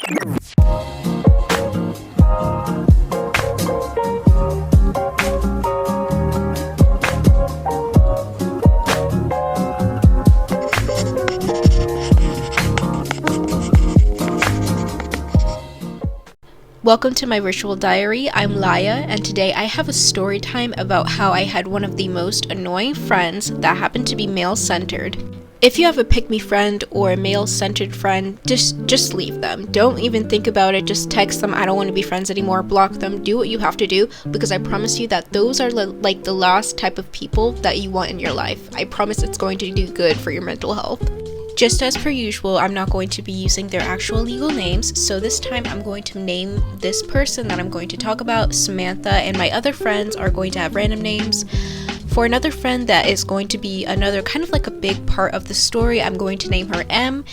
Welcome to my virtual diary. I'm Laya, and today I have a story time about how I had one of the most annoying friends that happened to be male-centered. If you have a pick-me friend or a male-centered friend, just leave them. Don't even think about it. Just text them, I don't want to be friends anymore, block them, do what you have to do, because I promise you that those are like the last type of people that you want in your life. I promise it's going to do good for your mental health. Just as per usual, I'm not going to be using their actual legal names, so this time I'm going to name this person that I'm going to talk about Samantha, and my other friends are going to have random names. For another friend that is going to be another kind of like a big part of the story, I'm going to name her M,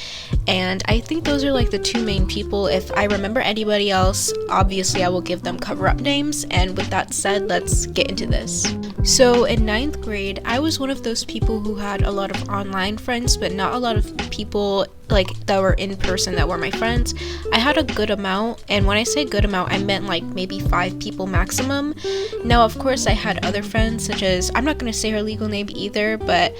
and I think those are like the two main people. If I remember anybody else, obviously I will give them cover-up names, and with that said, let's get into this. So in 9th grade, I was one of those people who had a lot of online friends, but not a lot of people like that were in person that were my friends. I had a good amount, and when I say good amount, I meant like maybe 5 people maximum. Now, of course, I had other friends such as, I'm not going to say her legal name either, but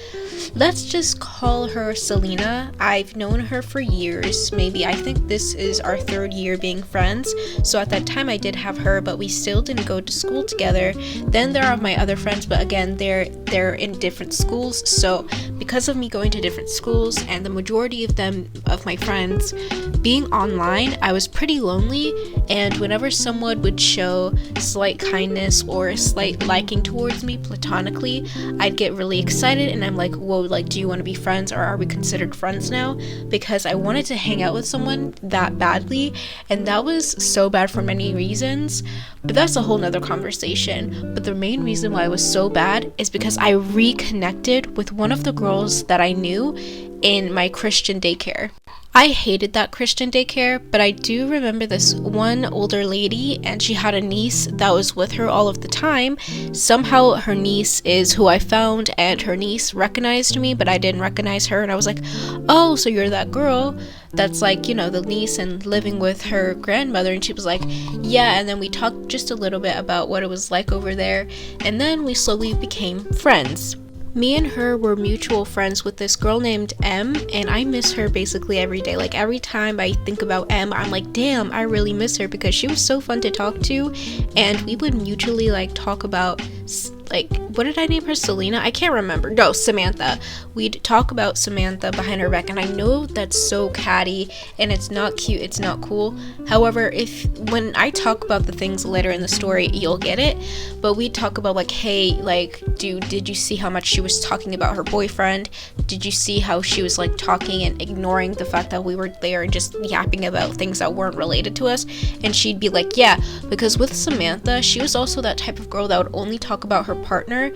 let's just call her Selena. I've known her for years. Maybe I think this is our 3rd year being friends. So at that time I did have her, but we still didn't go to school together. Then there are my other friends, but again, they're in different schools. So because of me going to different schools and the majority of my friends being online, I was pretty lonely, and whenever someone would show slight kindness or a slight liking towards me platonically, I'd get really excited, and I'm like, whoa, like, do you want to be friends, or are we considered friends now? Because I wanted to hang out with someone that badly, and that was so bad for many reasons, but that's a whole nother conversation. But the main reason why it was so bad is because I reconnected with one of the girls that I knew in my Christian daycare. I hated that Christian daycare, but I do remember this one older lady, and she had a niece that was with her all of the time. Somehow her niece is who I found, and her niece recognized me, but I didn't recognize her, and I was like, oh, so you're that girl that's like, you know, the niece and living with her grandmother. And she was like, yeah. And then we talked just a little bit about what it was like over there, and then we slowly became friends. Me and her were mutual friends with this girl named M, and I miss her basically every day. Like, every time I think about M, I'm like, damn, I really miss her, because she was so fun to talk to, and we would mutually like talk about, like, what did I name her? Selena? I can't remember. No, Samantha. We'd talk about Samantha behind her back, and I know that's so catty and it's not cute, it's not cool. However, when I talk about the things later in the story, you'll get it. But we'd talk about like, hey, like, dude, did you see how much she was talking about her boyfriend? Did you see how she was like talking and ignoring the fact that we were there and just yapping about things that weren't related to us? And she'd be like, yeah, because with Samantha, she was also that type of girl that would only talk about her partner,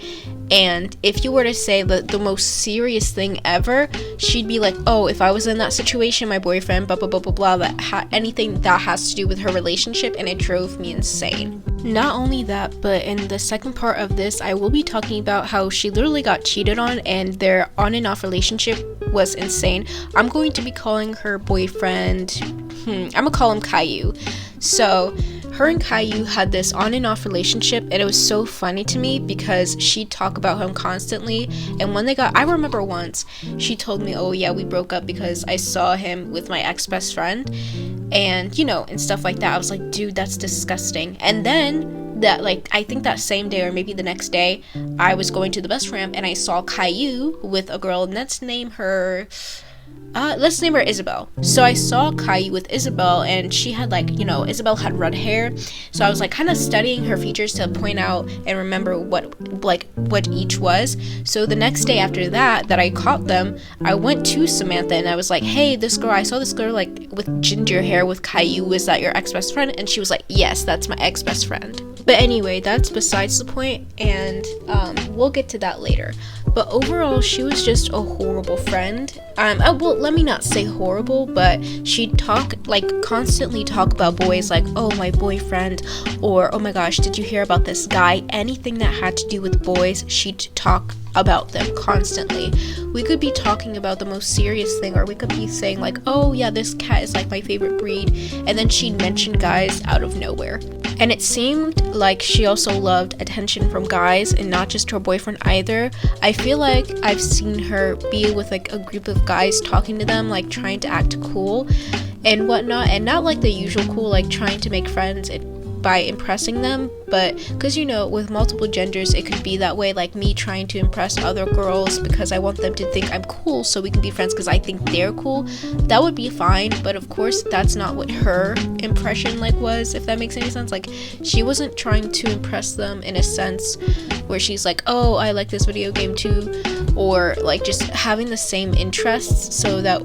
and if you were to say the most serious thing ever, she'd be like, oh, if I was in that situation, my boyfriend, blah blah blah blah blah, anything that has to do with her relationship, and it drove me insane. Not only that, but in the second part of this, I will be talking about how she literally got cheated on, and their on and off relationship was insane. I'm going to be calling her boyfriend, I'm gonna call him Caillou. So her and Caillou had this on and off relationship, and it was so funny to me because she'd talk about him constantly. And when I remember once she told me, oh yeah, we broke up because I saw him with my ex-best friend, and you know, and stuff like that. I was like, dude, that's disgusting. And then that, like, I think that same day or maybe the next day, I was going to the bus ramp and I saw Caillou with a girl, and let's name her Isabel. So I saw Caillou with Isabel, and she had, like, you know, Isabel had red hair, so I was like kind of studying her features to point out and remember what each was. So the next day after that I caught them, I went to Samantha and I was like, hey, I saw this girl like with ginger hair with Caillou, is that your ex-best friend? And she was like, yes, that's my ex-best friend. But anyway, that's besides the point, and we'll get to that later. But overall, she was just a horrible friend. Well, let me not say horrible, but she'd constantly talk about boys, like, oh, my boyfriend, or oh my gosh, did you hear about this guy? Anything that had to do with boys, she'd talk about them constantly. We could be talking about the most serious thing, or we could be saying like, oh yeah, this cat is like my favorite breed, and then she'd mention guys out of nowhere. And it seemed like she also loved attention from guys, and not just her boyfriend either. I feel like I've seen her be with like a group of guys talking to them, like trying to act cool and whatnot, and not like the usual cool, like trying to make friends by impressing them, but because with multiple genders it could be that way, like me trying to impress other girls because I want them to think I'm cool so we can be friends because I think they're cool. That would be fine, but of course that's not what her impression was, if that makes any sense. Like, she wasn't trying to impress them in a sense where she's like, oh, I like this video game too, or like just having the same interests, so that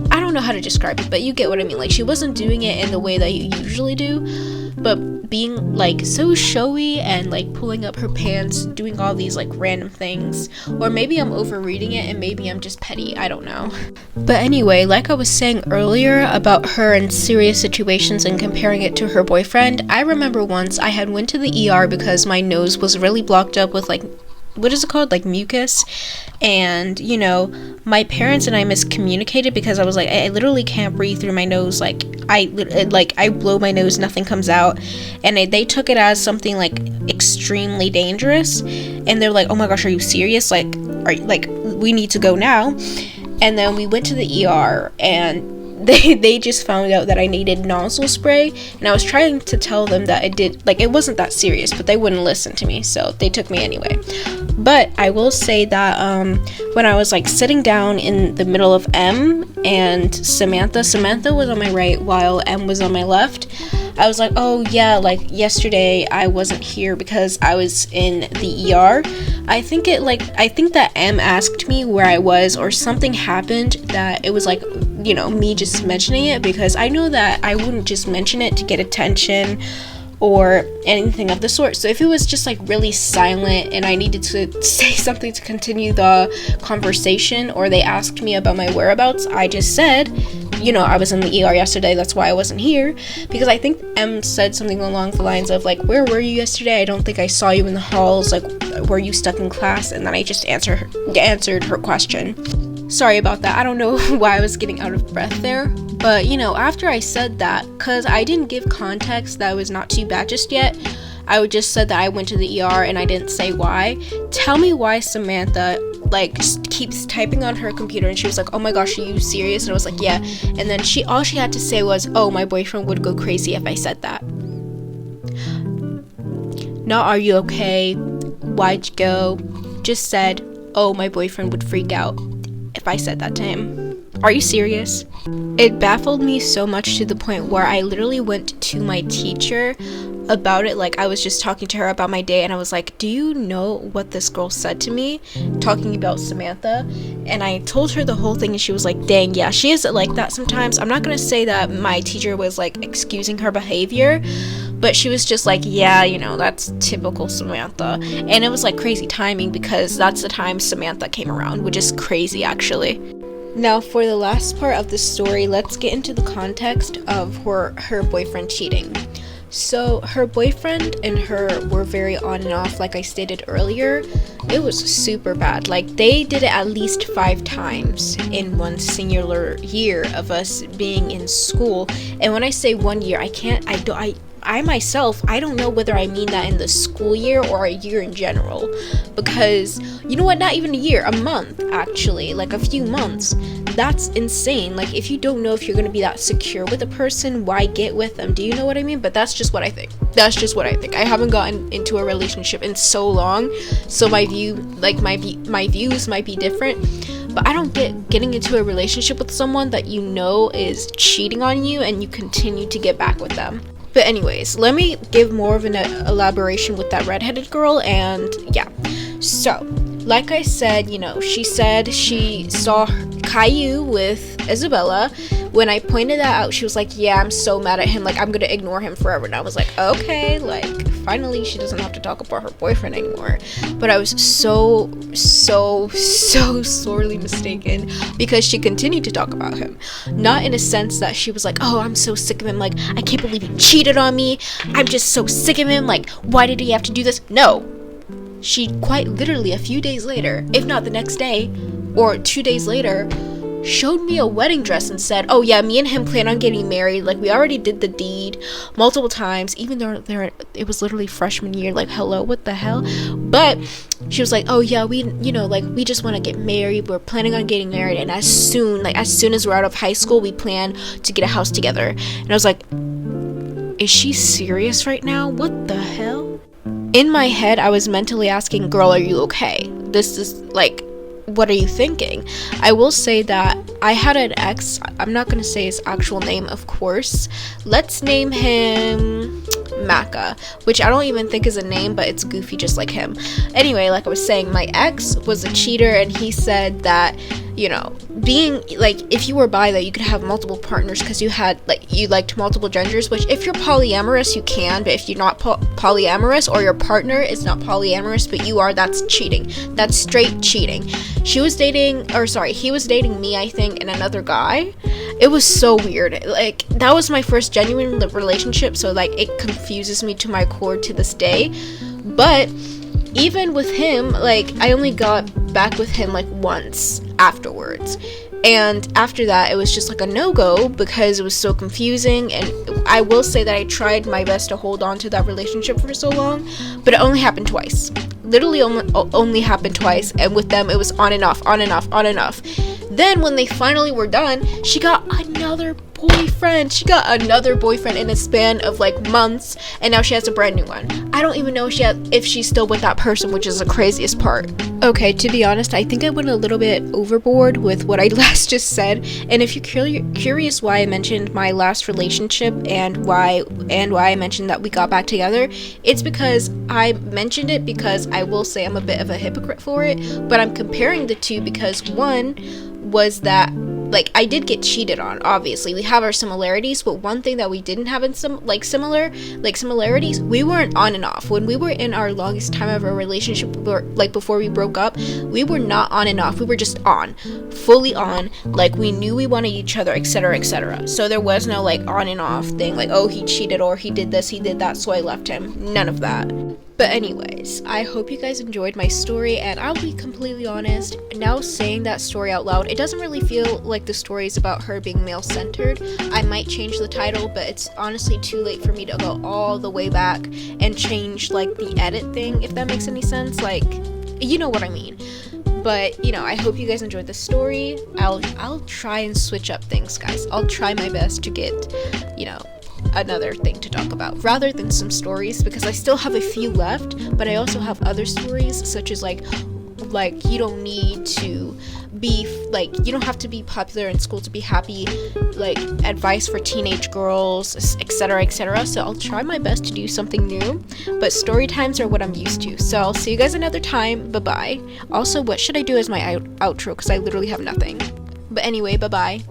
I don't know how to describe it, but you get what I mean. Like, she wasn't doing it in the way that you usually do, but being like so showy and like pulling up her pants, doing all these like random things. Or maybe I'm overreading it and maybe I'm just petty, I don't know. But anyway, like I was saying earlier about her in serious situations and comparing it to her boyfriend, I remember once I had went to the ER because my nose was really blocked up with what is it called? Like mucus. And, my parents and I miscommunicated because I was like, I literally can't breathe through my nose. I blow my nose, nothing comes out. And they took it as something extremely dangerous. And they're like, oh my gosh, are you serious? We need to go now. And then we went to the ER and they just found out that I needed nozzle spray, and I was trying to tell them that it wasn't that serious, but they wouldn't listen to me, so they took me anyway. But I will say that when I was sitting down in the middle of M and Samantha was on my right while M was on my left, I was like, oh yeah, yesterday I wasn't here because I was in the ER. I think that M asked me where I was, or something happened that it was me just mentioning it, because I know that I wouldn't just mention it to get attention or anything of the sort. So if it was just really silent and I needed to say something to continue the conversation, or they asked me about my whereabouts, I just said, I was in the ER yesterday, that's why I wasn't here. Because I think M said something along the lines of where were you yesterday? I don't think I saw you in the halls. Were you stuck in class? And then I just answered her question. Sorry about that. I don't know why I was getting out of breath there. But, after I said that, because I didn't give context that was not too bad just yet, I just said that I went to the ER and I didn't say why. Tell me why Samantha, keeps typing on her computer, and she was like, oh my gosh, are you serious? And I was like, yeah. And then all she had to say was, oh, my boyfriend would go crazy if I said that. Not, are you okay? Why'd you go? Just said, oh, my boyfriend would freak out if I said that to him. Are you serious? It baffled me so much to the point where I literally went to my teacher about it. I was just talking to her about my day, and I was like, do you know what this girl said to me? Talking about Samantha. And I told her the whole thing, and she was like, dang, yeah, she is like that sometimes. I'm not gonna say that my teacher was excusing her behavior, but she was just like, yeah, that's typical Samantha. And it was crazy timing, because that's the time Samantha came around, which is crazy actually. Now, for the last part of the story, let's get into the context of her boyfriend cheating. So, her boyfriend and her were very on and off, like I stated earlier. It was super bad. They did it at least 5 times in one singular year of us being in school. And when I say 1 year, I myself, I don't know whether I mean that in the school year or a year in general, because you know what, not even a year, a month actually, a few months. That's insane. If you don't know if you're gonna be that secure with a person, why get with them? Do you know what I mean? But that's just what I think. I haven't gotten into a relationship in so long, so my views might be different. But I don't get getting into a relationship with someone that is cheating on you and you continue to get back with them. But anyways, let me give more of an elaboration with that redheaded girl, and yeah. So, like I said, she said she saw Caillou with Isabella, When I pointed that out, she was like, yeah, I'm so mad at him, like I'm gonna ignore him forever. And I was like, okay, like finally she doesn't have to talk about her boyfriend anymore. But I was so sorely mistaken, because she continued to talk about him. Not in a sense that she was like, oh, I'm so sick of him, like I can't believe he cheated on me, I'm just so sick of him, like why did he have to do this? No, she quite literally a few days later, if not the next day or 2 days later, showed me a wedding dress and said, oh yeah, me and him plan on getting married, like we already did the deed multiple times, even though it was literally freshman year, like hello, what the hell. But she was like, oh yeah, we, you know, like we just want to get married, we're planning on getting married, and as soon as we're out of high school, we plan to get a house together. And I was like, is she serious right now? What the hell? In my head, I was mentally asking, girl, are you okay? This is like, what are you thinking? I will say that I had an ex, I'm not gonna say his actual name, of course. Let's name him Maka, which I don't even think is a name, but it's goofy just like him. Anyway, like I was saying, my ex was a cheater, and he said that, you know, being like, if you were bi, that you could have multiple partners because you had like, you liked multiple genders, which if you're polyamorous you can, but if you're not polyamorous, or your partner is not polyamorous but you are, that's cheating. That's straight cheating. He was dating me, I think, and another guy. It was so weird. Like, that was my first genuine relationship, so like it confuses me to my core to this day. But even with him, like I only got back with him like once afterwards, and after that it was just like a no-go because it was so confusing. And I will say that I tried my best to hold on to that relationship for so long, but it only happened twice. Literally only happened twice, and with them it was on and off. Then when they finally were done, she got another boyfriend in a span of like months, and now she has a brand new one. I don't even know if she's still with that person, which is the craziest part. Okay, to be honest, I think I went a little bit overboard with what I last just said, and if you're curious why I mentioned my last relationship and why I mentioned that we got back together, it's because I mentioned it because I will say I'm a bit of a hypocrite for it, but I'm comparing the two because one was that, like, I did get cheated on, obviously. We have our similarities, but one thing that we didn't have in similarities, we weren't on and off. When we were in our longest time of our relationship, like before we broke up, we were not on and off. We were just on, fully on, like we knew we wanted each other, etc., etc. So there was no like on and off thing, like, oh, he cheated or he did this, he did that, so I left him. None of that. But anyways, I hope you guys enjoyed my story, and I'll be completely honest, now saying that story out loud, it doesn't really feel like the story is about her being male-centered. I might change the title, but it's honestly too late for me to go all the way back and change like the edit thing, if that makes any sense. Like, you know what I mean. But, you know, I hope you guys enjoyed the story. I'll try and switch up things, guys. I'll try my best to get, you know, another thing to talk about rather than some stories, because I still have a few left, but I also have other stories such as like you don't need to be like, you don't have to be popular in school to be happy, like advice for teenage girls, etc., etc. So I'll try my best to do something new, but story times are what I'm used to. So I'll see you guys another time. Bye bye. Also, what should I do as my outro, because I literally have nothing. But anyway, bye bye.